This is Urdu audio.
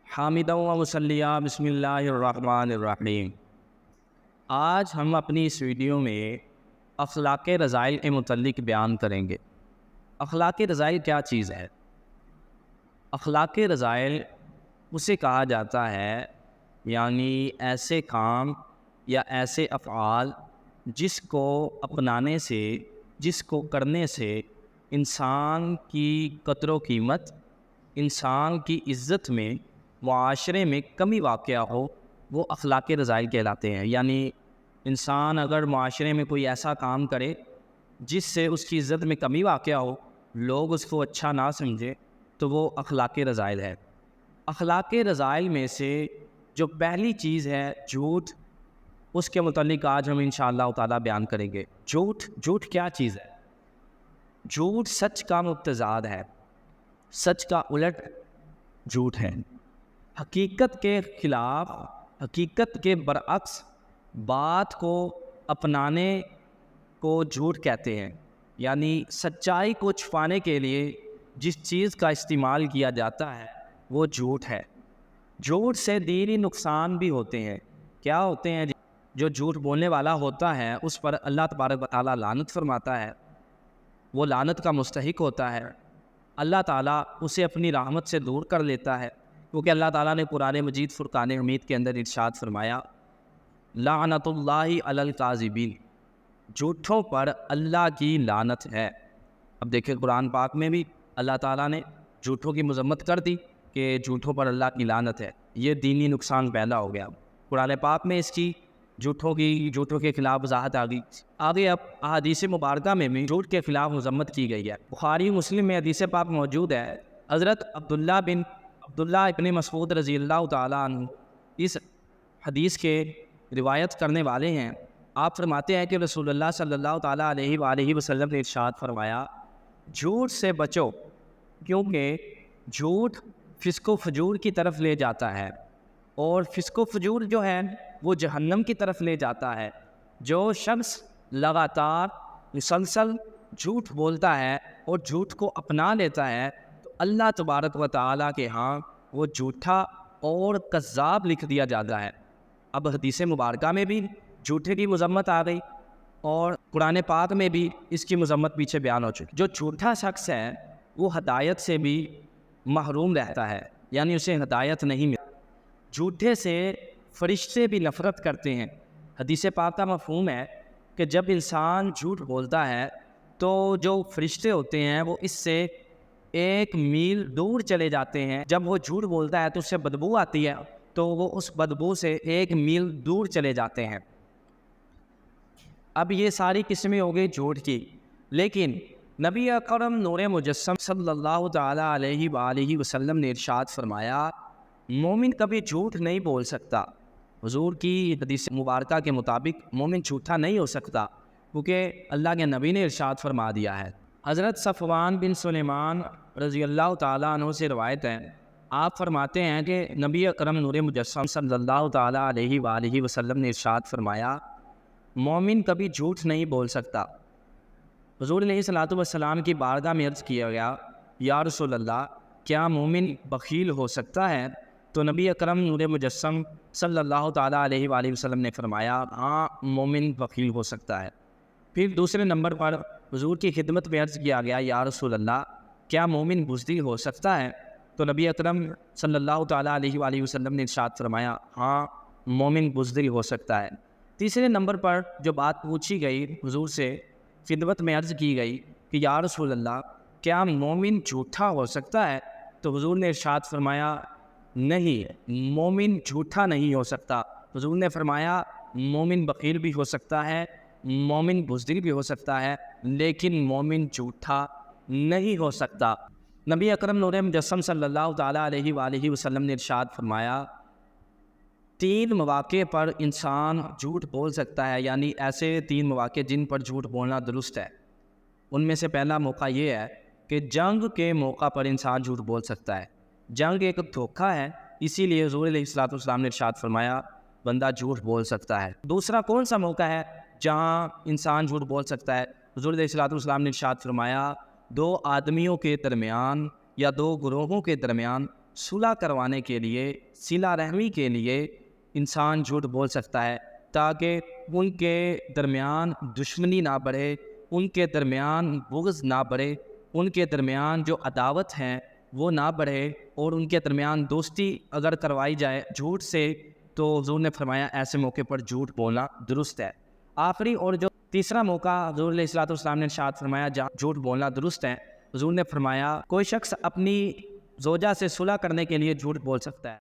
حامدًا و مصلّیًا بسم اللہ الرحمن الرحیم۔ آج ہم اپنی اس ویڈیو میں اخلاق رذائل کے متعلق بیان کریں گے۔ اخلاق رذائل کیا چیز ہے؟ اخلاق رذائل اسے کہا جاتا ہے یعنی ایسے کام یا ایسے افعال جس کو اپنانے سے، جس کو کرنے سے انسان کی قدر و قیمت، انسان کی عزت میں، معاشرے میں کمی واقع ہو، وہ اخلاق رذائل کہلاتے ہیں۔ یعنی انسان اگر معاشرے میں کوئی ایسا کام کرے جس سے اس کی عزت میں کمی واقع ہو، لوگ اس کو اچھا نہ سمجھے، تو وہ اخلاق رذائل ہے۔ اخلاق رذائل میں سے جو پہلی چیز ہے جھوٹ، اس کے متعلق آج ہم انشاءاللہ تعالیٰ بیان کریں گے۔ جھوٹ کیا چیز ہے؟ جھوٹ سچ کا متضاد ہے، سچ کا الٹ جھوٹ ہے۔ حقیقت کے خلاف، حقیقت کے برعکس بات کو اپنانے کو جھوٹ کہتے ہیں۔ یعنی سچائی کو چھپانے کے لیے جس چیز کا استعمال کیا جاتا ہے وہ جھوٹ ہے۔ جھوٹ سے دینی نقصان بھی ہوتے ہیں۔ کیا ہوتے ہیں؟ جو جھوٹ بولنے والا ہوتا ہے اس پر اللہ تبارک و تعالیٰ لعنت فرماتا ہے، وہ لعنت کا مستحق ہوتا ہے۔ اللہ تعالیٰ اسے اپنی رحمت سے دور کر لیتا ہے، کیونکہ اللہ تعالیٰ نے قرآن مجید فرقان حمید کے اندر ارشاد فرمایا لعنت اللہ علی الکاذبین، جھوٹوں پر اللہ کی لعنت ہے۔ اب دیکھیں قرآن پاک میں بھی اللہ تعالیٰ نے جھوٹوں کی مذمت کر دی کہ جھوٹوں پر اللہ کی لعنت ہے۔ یہ دینی نقصان پیدا ہو گیا۔ قرآن پاک میں اس کی جھوٹوں کے خلاف وضاحت آ گئی۔ آگے اب احادیث مبارکہ میں بھی جھوٹ کے خلاف مذمت کی گئی ہے۔ بخاری مسلم میں حدیث پاک موجود ہے۔ حضرت عبداللہ ابن مسعود رضی اللہ تعالیٰ عنہ اس حدیث کے روایت کرنے والے ہیں۔ آپ فرماتے ہیں کہ رسول اللہ صلی اللہ تعالیٰ علیہ وآلہ وسلم نے ارشاد فرمایا جھوٹ سے بچو، کیونکہ جھوٹ فسق و فجور کی طرف لے جاتا ہے، اور فسق و فجور جو ہے وہ جہنم کی طرف لے جاتا ہے۔ جو شخص لگاتار مسلسل جھوٹ بولتا ہے اور جھوٹ کو اپنا لیتا ہے تو اللہ تبارک و تعالیٰ کے ہاں وہ جھوٹا اور کذاب لکھ دیا جاتا ہے۔ اب حدیث مبارکہ میں بھی جھوٹے کی مذمت آ گئی اور قرآن پاک میں بھی اس کی مذمت پیچھے بیان ہو چکی۔ جو جھوٹا شخص ہے وہ ہدایت سے بھی محروم رہتا ہے، یعنی اسے ہدایت نہیں ملتی۔ جھوٹے سے فرشتے بھی نفرت کرتے ہیں۔ حدیث پاک کا مفہوم ہے کہ جب انسان جھوٹ بولتا ہے تو جو فرشتے ہوتے ہیں وہ اس سے 1 میل دور چلے جاتے ہیں۔ جب وہ جھوٹ بولتا ہے تو اس سے بدبو آتی ہے، تو وہ اس بدبو سے 1 میل دور چلے جاتے ہیں۔ اب یہ ساری قسمیں ہو گئی جھوٹ کی، لیکن نبی اکرم نور مجسم صلی اللہ تعالیٰ علیہ وآلہ وسلم نے ارشاد فرمایا مومن کبھی جھوٹ نہیں بول سکتا۔ حضور کی حدیث مبارکہ کے مطابق مومن جھوٹا نہیں ہو سکتا، کیونکہ اللہ کے نبی نے ارشاد فرما دیا ہے۔ حضرت صفوان بن سلیمان رضی اللہ تعالیٰ عنہ سے روایت ہے، آپ فرماتے ہیں کہ نبی اکرم نور مجسم صلی اللہ تعالیٰ علیہ وآلہ وسلم نے ارشاد فرمایا مومن کبھی جھوٹ نہیں بول سکتا۔ حضور علیہ الصلوۃ والسلام کی بارگاہ میں عرض کیا گیا یا رسول اللہ کیا مومن بخیل ہو سکتا ہے؟ تو نبی اکرم نور مجسم صلی اللہ تعالیٰ علیہ وآلہ وسلم نے فرمایا ہاں مومن بخیل ہو سکتا ہے۔ پھر دوسرے نمبر پر حضور کی خدمت میں عرض کیا گیا یا رسول اللہ کیا مومن بزدل ہو سکتا ہے؟ تو نبی اکرم صلی اللہ تعالیٰ علیہ وآلہ وسلم نے ارشاد فرمایا ہاں مومن بزدل ہو سکتا ہے۔ تیسرے نمبر پر جو بات پوچھی گئی حضور سے، خدمت میں عرض کی گئی کہ یا رسول اللہ کیا مومن جھوٹا ہو سکتا ہے؟ تو حضور نے ارشاد فرمایا نہیں، مومن جھوٹا نہیں ہو سکتا۔ حضور نے فرمایا مومن بخیل بھی ہو سکتا ہے، مومن بزدل بھی ہو سکتا ہے، لیکن مومن جھوٹا نہیں ہو سکتا۔ نبی اکرم نور مجسم صلی اللہ تعالیٰ علیہ وآلہ وسلم نے ارشاد فرمایا 3 مواقع پر انسان جھوٹ بول سکتا ہے، یعنی ایسے 3 مواقع جن پر جھوٹ بولنا درست ہے۔ ان میں سے پہلا موقع یہ ہے کہ جنگ کے موقع پر انسان جھوٹ بول سکتا ہے۔ جنگ ایک دھوکہ ہے، اسی لیے حضور علیہ الصلوۃ والسلام نے ارشاد فرمایا بندہ جھوٹ بول سکتا ہے۔ دوسرا کون سا موقع ہے جہاں انسان جھوٹ بول سکتا ہے؟ حضور علیہ الصلوۃ والسلام نے ارشاد فرمایا 2 آدمیوں کے درمیان یا 2 گروہوں کے درمیان صلح کروانے کے لیے، صلہ رحمی کے لیے انسان جھوٹ بول سکتا ہے، تاکہ ان کے درمیان دشمنی نہ بڑھے، ان کے درمیان بغض نہ بڑھے، ان کے درمیان جو عداوت ہیں وہ نہ بڑھے، اور ان کے درمیان دوستی اگر کروائی جائے جھوٹ سے تو حضور نے فرمایا ایسے موقع پر جھوٹ بولنا درست ہے۔ آخری اور جو تیسرا موقع حضور علیہ الصلوۃ والسلام نے ارشاد فرمایا جہاں جھوٹ بولنا درست ہے، حضور نے فرمایا کوئی شخص اپنی زوجہ سے صلح کرنے کے لیے جھوٹ بول سکتا ہے۔